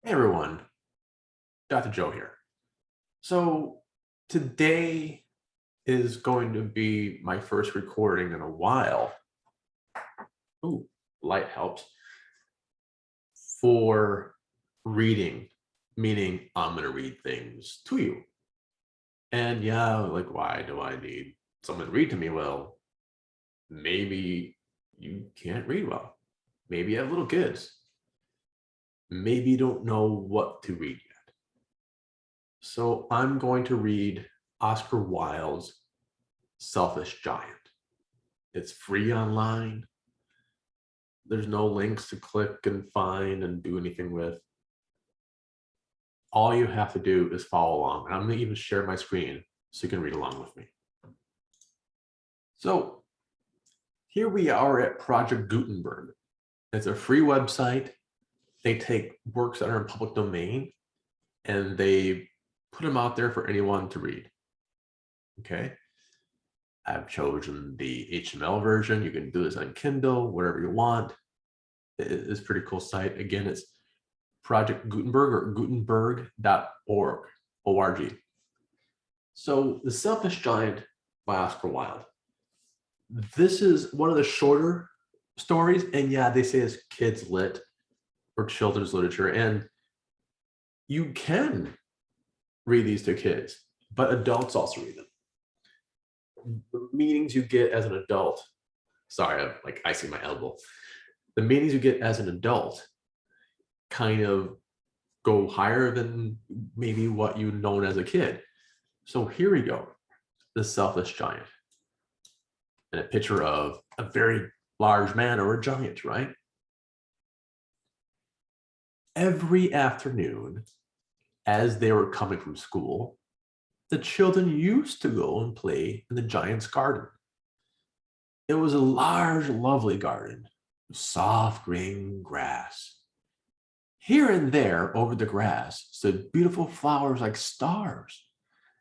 Hey everyone, Dr. Joe here. So today is going to be my first recording in a while. Ooh, light helps. For reading, meaning I'm going to read things to you. And yeah, like, why do I need someone to read to me? Well, maybe you can't read well. Maybe you have little kids. Maybe you don't know what to read yet. So I'm going to read Oscar Wilde's Selfless Giant. It's free online. There's no links to click and find and do anything with. All you have to do is follow along. And I'm going to even share my screen so you can read along with me. So here we are at Project Gutenberg. It's a free website. They take works that are in public domain and they put them out there for anyone to read. Okay. I've chosen the HTML version. You can do this on Kindle, whatever you want. It's a pretty cool site. Again, it's Project Gutenberg or gutenberg.org. O-R-G. So The Selfless Giant by Oscar Wilde. This is one of the shorter stories. And yeah, they say it's kids lit or children's literature. And you can read these to kids, but adults also read them. The meanings you get as an adult, sorry, I'm like icing my elbow. The meanings you get as an adult kind of go higher than maybe what you known as a kid. So here we go, The Selfless Giant. And a picture of a very large man or a giant, right? Every afternoon, as they were coming from school, the children used to go and play in the giant's garden. It was a large, lovely garden with soft green grass. Here and there over the grass stood beautiful flowers like stars,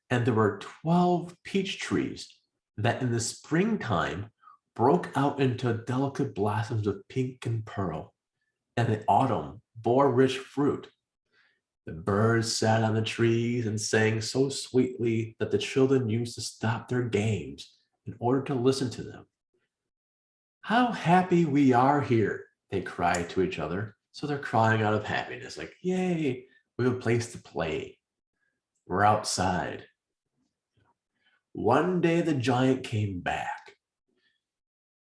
and there were 12 peach trees that in the springtime broke out into delicate blossoms of pink and pearl, and in autumn bore rich fruit. The birds sat on the trees and sang so sweetly that the children used to stop their games in order to listen to them. How happy we are here, they cried to each other. So they're crying out of happiness, like, yay, we have a place to play. We're outside. One day the giant came back.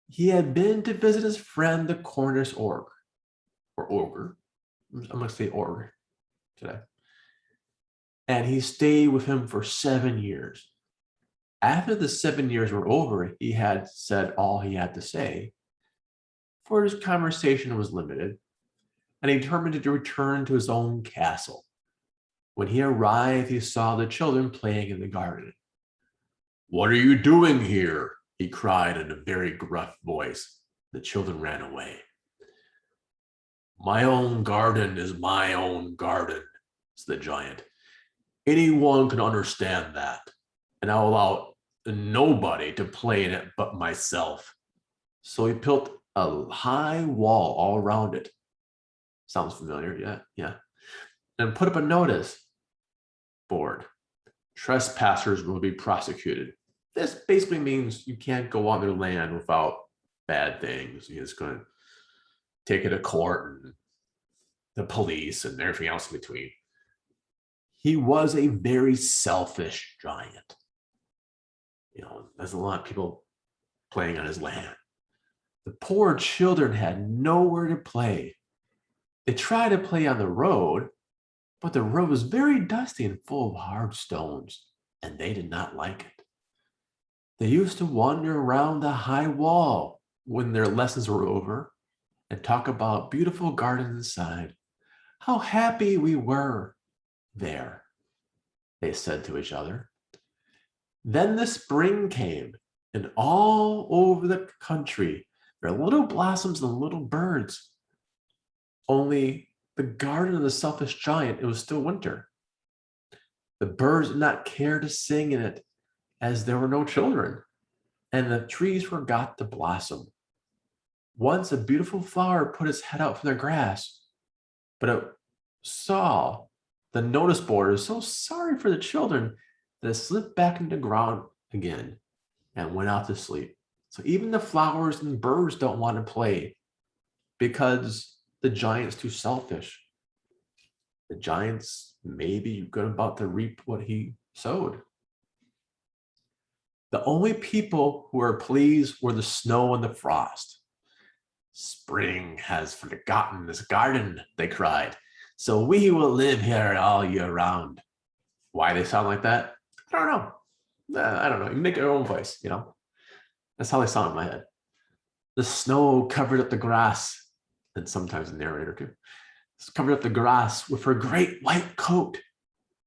He had been to visit his friend, the Cornish orc, or ogre. I'm going to say orc today. And he stayed with him for 7 years. After the 7 years were over, he had said all he had to say, for his conversation was limited, and he determined to return to his own castle. When he arrived, he saw the children playing in the garden. "What are you doing here?" he cried in a very gruff voice. The children ran away. "My own garden is my own garden," said the giant. "Anyone can understand that, and I'll allow nobody to play in it but myself." So he built a high wall all around it. Sounds familiar, yeah. And put up a notice board. Trespassers will be prosecuted. This basically means you can't go on their land without bad things. You're just going to take it to court and the police and everything else in between. He was a very selfish giant. There's a lot of people playing on his land. The poor children had nowhere to play. They tried to play on the road, but the road was very dusty and full of hard stones, and they did not like it. They used to wander around the high wall when their lessons were over and talk about beautiful gardens inside. How happy we were there, they said to each other. Then the spring came, and all over the country there were little blossoms and little birds. Only the garden of the selfish giant, it was still winter. The birds did not care to sing in it as there were no children, and the trees forgot to blossom. Once a beautiful flower put its head out from the grass, but it saw the notice board is so sorry for the children that it slipped back into the ground again and went out to sleep. So even the flowers and birds don't want to play because the giant's too selfish. The giant's maybe good about to reap what he sowed. The only people who were pleased were the snow and the frost. Spring has forgotten this garden, they cried, so we will live here all year round. Why they sound like that? I don't know. I don't know. You make your own voice, you know? That's how they sound in my head. The snow covered up the grass, and sometimes the narrator too. It's covered up the grass with her great white coat,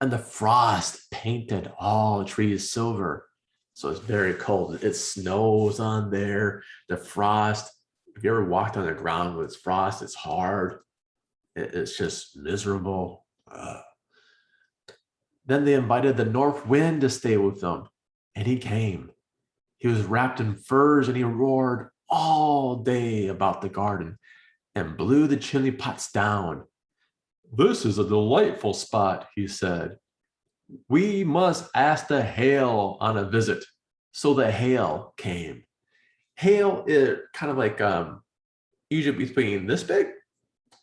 and the frost painted all the trees silver. So it's very cold. It snows on there. The frost. If you ever walked on the ground with frost, it's hard. It's just miserable. Then they invited the north wind to stay with them, and he came. He was wrapped in furs, and he roared all day about the garden and blew the chimney pots down. This is a delightful spot, he said. We must ask the hail on a visit. So the hail came. Hail is kind of like usually between this big,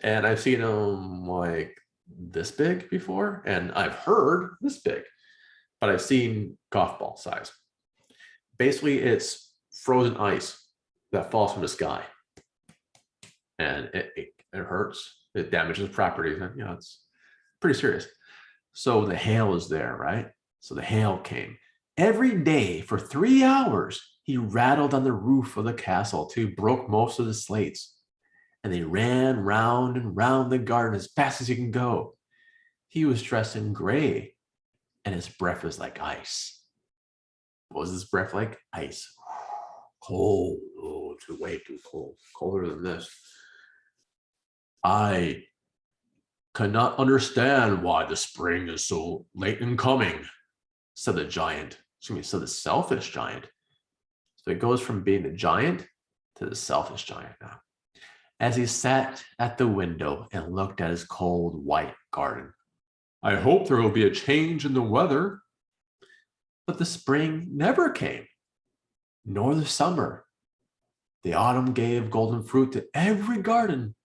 and I've seen them like this big before, and I've heard this big, but I've seen golf ball size. Basically, it's frozen ice that falls from the sky, and it hurts. It damages properties, and it's pretty serious. So the hail is there, right? So the hail came. Every day for 3 hours, he rattled on the roof of the castle till he broke most of the slates. And they ran round and round the garden as fast as he can go. He was dressed in gray, and his breath was like ice. What was his breath like? Ice. Cold. Oh, way too cold. Colder than this. I cannot understand why the spring is so late in coming, said the giant. So the selfish giant. So it goes from being the giant to the selfish giant now. As he sat at the window and looked at his cold white garden. I hope there will be a change in the weather. But the spring never came, nor the summer. The autumn gave golden fruit to every garden,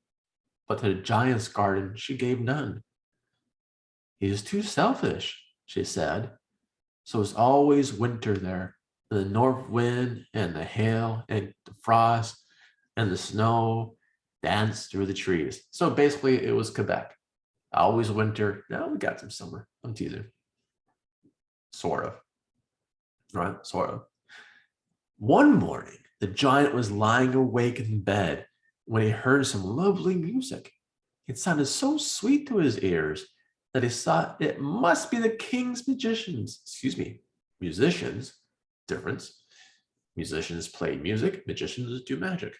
but to the giant's garden she gave none. He is too selfish, she said. So it's always winter there, and the north wind and the hail and the frost and the snow danced through the trees. So basically it was Quebec. Always winter. Now we got some summer. I'm teasing. Sort of. Right? Sort of. One morning, the giant was lying awake in bed when he heard some lovely music. It sounded so sweet to his ears that he thought it must be the king's musicians, difference. Musicians play music, magicians do magic.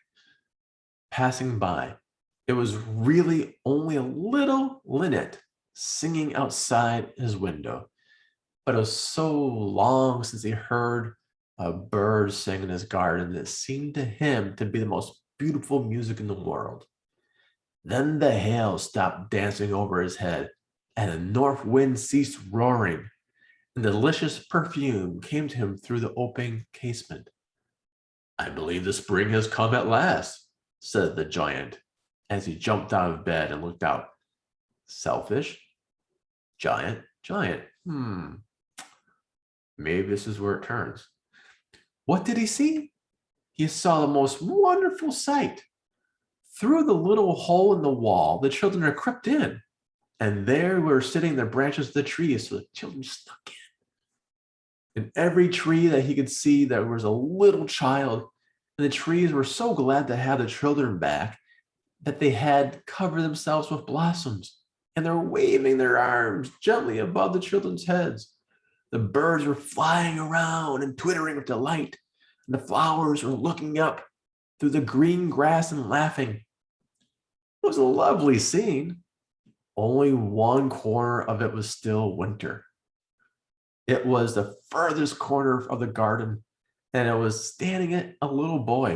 Passing by, it was really only a little linnet singing outside his window. But it was so long since he heard a bird sing in his garden that it seemed to him to be the most beautiful music in the world. Then the hail stopped dancing over his head, and the north wind ceased roaring, and delicious perfume came to him through the open casement. I believe the spring has come at last, said the giant, as he jumped out of bed and looked out. Selfish? Giant? Giant. Maybe this is where it turns. What did he see? He saw the most wonderful sight. Through the little hole in the wall, the children had crept in, and there were sitting the branches of the trees, so the children snuck in. In every tree that he could see, there was a little child, and the trees were so glad to have the children back that they had covered themselves with blossoms, and they're waving their arms gently above the children's heads. The birds were flying around and twittering with delight, and the flowers were looking up through the green grass and laughing. It was a lovely scene. Only one corner of it was still winter. It was the furthest corner of the garden, and it was standing at a little boy.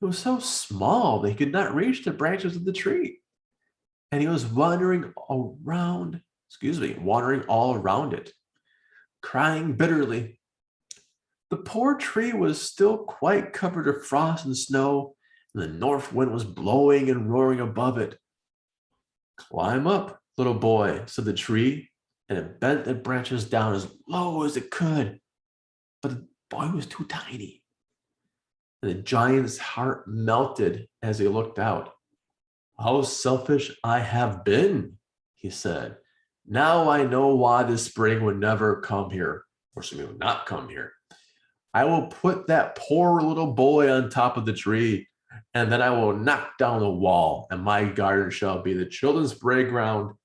It was so small they could not reach the branches of the tree. and he was wandering all around it, crying bitterly. The poor tree was still quite covered with frost and snow, and the north wind was blowing and roaring above it. "Climb up, little boy," said the tree, and it bent the branches down as low as it could. But the boy was too tiny. And the giant's heart melted as he looked out. "How selfish I have been," he said. "Now I know why the spring would never come here, or something would not come here. I will put that poor little boy on top of the tree, and then I will knock down the wall, and my garden shall be the children's playground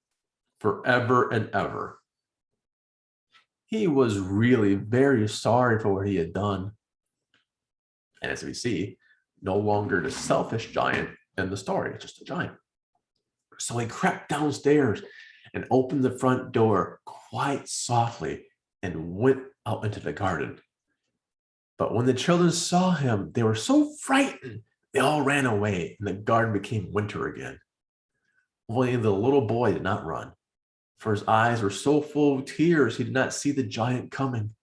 forever and ever." He was really very sorry for what he had done. And as we see, no longer the selfish giant in the story, it's just a giant. So he crept downstairs and opened the front door quite softly and went out into the garden. But when the children saw him, they were so frightened, they all ran away, and the garden became winter again. Only the little boy did not run, for his eyes were so full of tears he did not see the giant coming.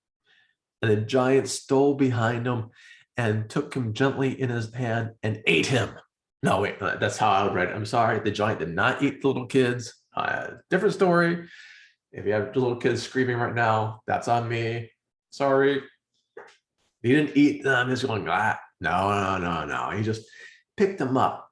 And the giant stole behind him and took him gently in his hand and ate him. No, wait, that's how I would write it. I'm sorry, the giant did not eat the little kids. Different story. If you have the little kids screaming right now, that's on me. Sorry. He didn't eat them. He's going, no. He just picked them up.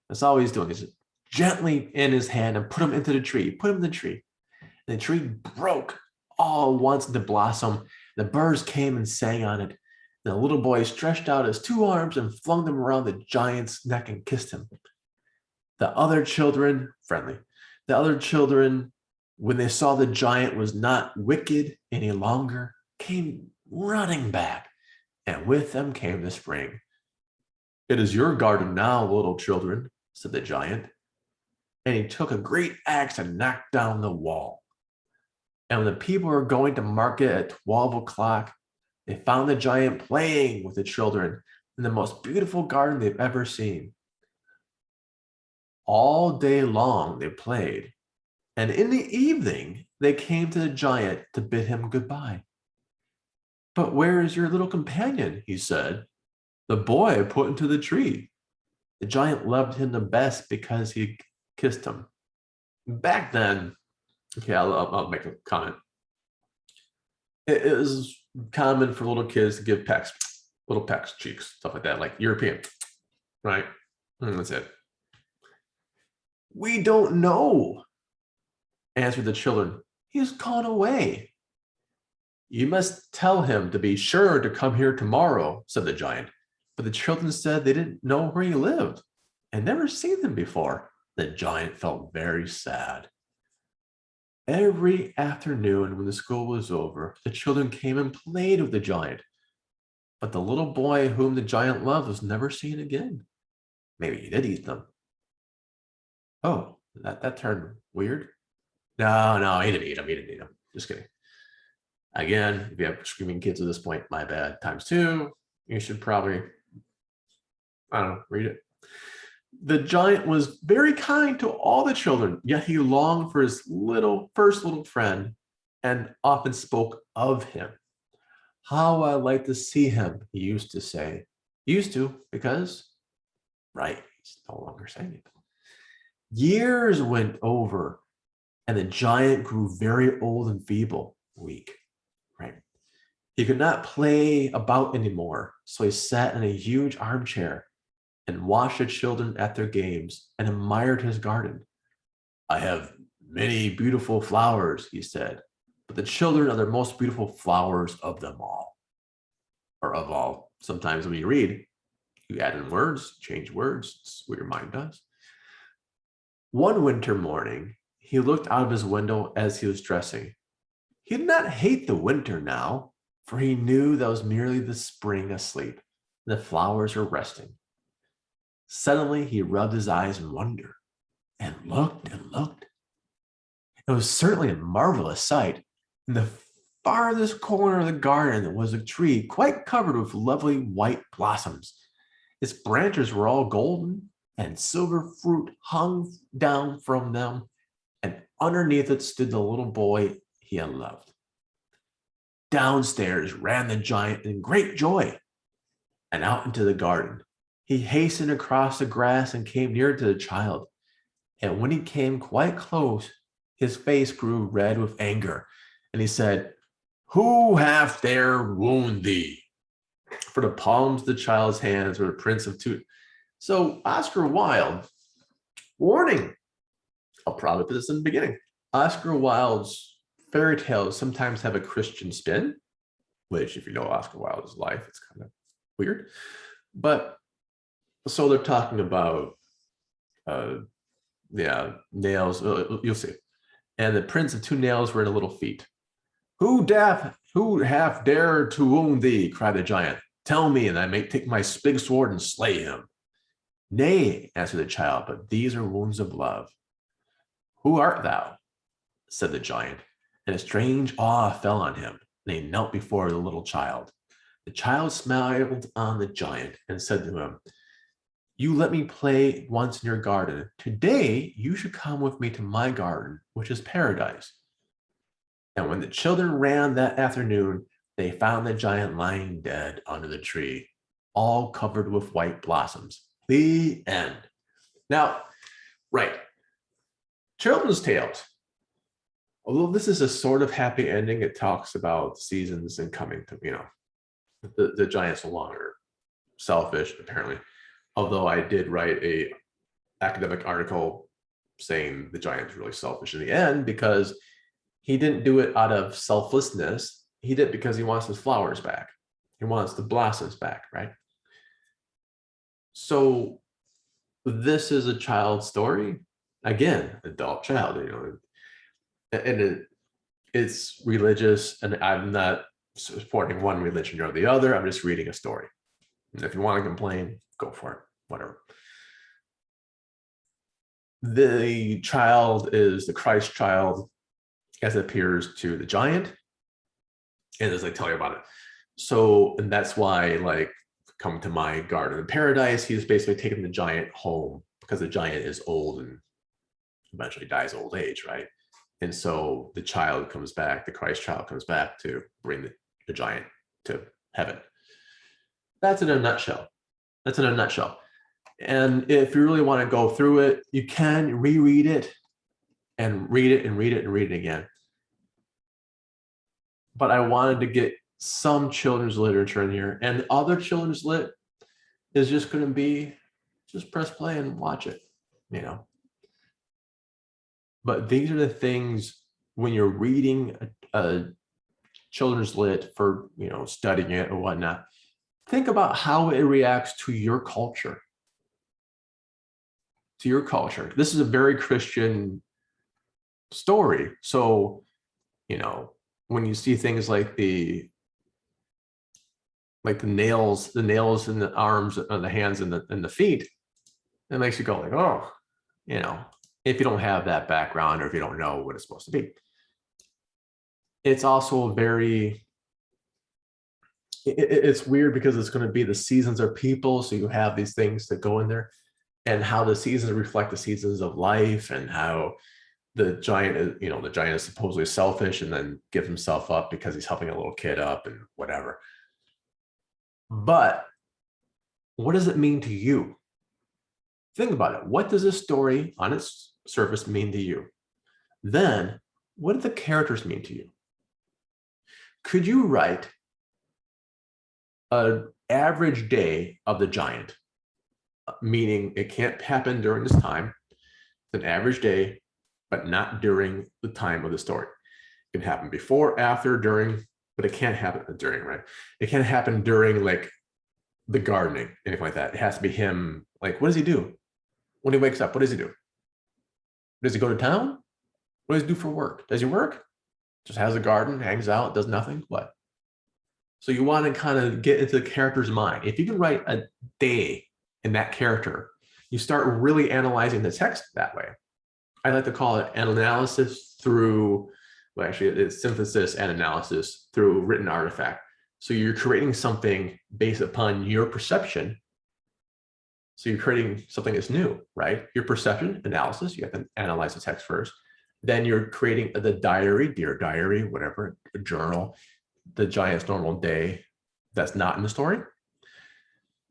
That's all he's doing, is gently in his hand and put him into the tree. Put him in the tree. And the tree broke all at once into blossom. The birds came and sang on it. The little boy stretched out his two arms and flung them around the giant's neck and kissed him. The other children, when they saw the giant was not wicked any longer, came running back, and with them came the spring. "It is your garden now, little children," said the giant. And he took a great axe and knocked down the wall. And when the people were going to market at 12 o'clock, they found the giant playing with the children in the most beautiful garden they've ever seen. All day long they played, and in the evening they came to the giant to bid him goodbye. "But where is your little companion?" he said. "The boy I put into the tree." The giant loved him the best because he kissed him. Back then, okay, I'll make a comment. It is common for little kids to give pecks, little pecks, cheeks, stuff like that, like European, right? And that's it. "We don't know," answered the children. "He's gone away." "You must tell him to be sure to come here tomorrow," said the giant. But the children said they didn't know where he lived and never seen him before. The giant felt very sad. Every afternoon when the school was over, the children came and played with the giant. But the little boy whom the giant loved was never seen again. Maybe he did eat them. Oh, that turned weird. No, he didn't eat them. He didn't eat them. Just kidding. Again, if you have screaming kids at this point, my bad. ×2. You should probably, I don't know, read it. The giant was very kind to all the children, yet he longed for his first little friend and often spoke of him. "How I like to see him," he used to say. Used to, because, right, he's no longer saying it. Years went over, and the giant grew very old and feeble, weak, right? He could not play about anymore, so he sat in a huge armchair and watched the children at their games and admired his garden. "I have many beautiful flowers," he said, "but the children are the most beautiful flowers of them all." Or of all. Sometimes when you read, you add in words, change words. It's what your mind does. One winter morning, he looked out of his window as he was dressing. He did not hate the winter now, for he knew that was merely the spring asleep, and the flowers were resting. Suddenly, he rubbed his eyes in wonder and looked and looked. It was certainly a marvelous sight. In the farthest corner of the garden was a tree quite covered with lovely white blossoms. Its branches were all golden, and silver fruit hung down from them, and underneath it stood the little boy he had loved. Downstairs ran the giant in great joy, and out into the garden. He hastened across the grass and came near to the child. And when he came quite close, his face grew red with anger, and he said, "Who hath dare wound thee?" For the palms of the child's hands were the prints of two. So Oscar Wilde, warning, I'll probably put this in the beginning. Oscar Wilde's fairy tales sometimes have a Christian spin, which if you know Oscar Wilde's life, it's kind of weird. But so they're talking about, nails, you'll see. And the prints of two nails were in the little feet. Who hath dared to wound thee? Cried the giant. Tell me, and I may take my big sword and slay him. Nay, answered the child, but these are wounds of love. Who art thou? Said the giant, and a strange awe fell on him, and he knelt before the little child. The child smiled on the giant and said to him, You let me play once in your garden. Today you should come with me to my garden, which is paradise. And when the children ran that afternoon, they found the giant lying dead under the tree, all covered with white blossoms. The end. Now, right, children's tales. Although this is a sort of happy ending, it talks about seasons and coming to, the giant's no longer selfish, apparently. Although I did write a academic article saying the giant's really selfish in the end because he didn't do it out of selflessness. He did it because he wants his flowers back. He wants the blossoms back, right? So this is a child's story. Again, adult child, and it's religious, and I'm not supporting one religion or the other. I'm just reading a story. And if you want to complain, go for it, whatever. The child is the Christ child as it appears to the giant, and as I tell you about it. So, and that's why, like, come to my garden in paradise, he's basically taking the giant home because the giant is old and eventually dies old age, right? And so the child comes back, the Christ child comes back to bring the giant to heaven. That's in a nutshell. That's in a nutshell. And if you really want to go through it, you can reread it and read it and read it and read it again. But I wanted to get some children's literature in here, and other children's lit is just going to be just press play and watch it, But these are the things when you're reading a children's lit for, studying it or whatnot, think about how it reacts to your culture. To your culture. This is a very Christian story. So, when you see things like the nails in the arms and the hands and the feet, it makes you go like, oh, if you don't have that background or if you don't know what it's supposed to be. It's also it's weird because it's going to be the seasons of people. So you have these things that go in there and how the seasons reflect the seasons of life and how the giant is supposedly selfish and then gives himself up because he's helping a little kid up and whatever. But what does it mean to you? Think about it. What does this story on its surface mean to you? Then, what do the characters mean to you? Could you write an average day of the giant, meaning it can't happen during this time, it's an average day, but not during the time of the story. It can happen before, after, during, but it can't happen during, right? It can't happen during like the gardening, anything like that. It has to be him. Like, what does he do when he wakes up? What does he do? Does he go to town? What does he do for work? Does he work? Just has a garden, hangs out, does nothing? What? So you want to kind of get into the character's mind. If you can write a day in that character, you start really analyzing the text that way. I like to call it an analysis through, well, actually it's synthesis and analysis through written artifact. So you're creating something based upon your perception. So you're creating something that's new, right? Your perception analysis, you have to analyze the text first. Then you're creating the diary, dear diary, whatever, a journal, the giant's normal day that's not in the story.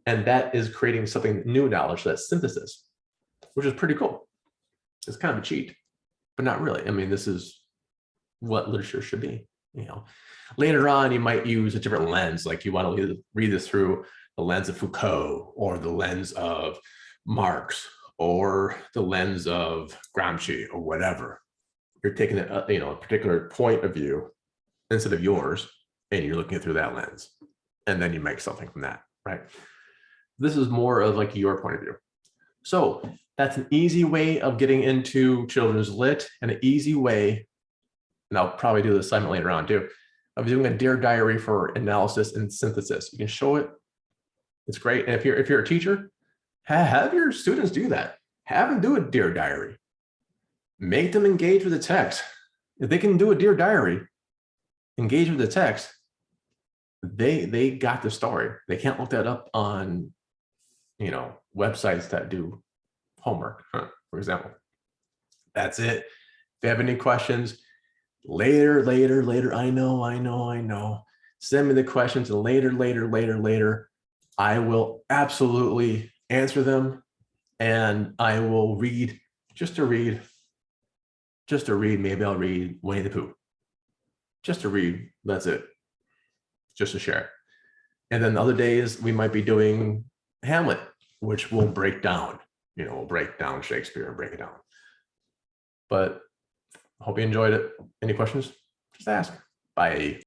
And that is creating something new knowledge, that's synthesis, which is pretty cool. It's kind of a cheat, but not really. I mean, this is what literature should be. You know, later on, you might use a different lens, like you want to read this through the lens of Foucault or the lens of Marx or the lens of Gramsci or whatever. You're taking a particular point of view instead of yours, and you're looking through that lens, and then you make something from that, right? This is more of like your point of view. So that's an easy way of getting into children's lit, and an easy way, and I'll probably do the assignment later on too, of doing a Dear Diary for analysis and synthesis. You can show it. It's great. And if you're a teacher, have your students do that. Have them do a Dear Diary. Make them engage with the text. If they can do a Dear Diary, engage with the text, they got the story. They can't look that up on, websites that do homework, for example. That's it. If you have any questions, later, I know. Send me the questions, and later, I will absolutely answer them, and I will read, just to read. Maybe I'll read Winnie the Pooh. Just to read, that's it. Just to share. And then the other days we might be doing Hamlet, which will break down. We'll break down Shakespeare and break it down. But I hope you enjoyed it. Any questions? Just ask. Bye.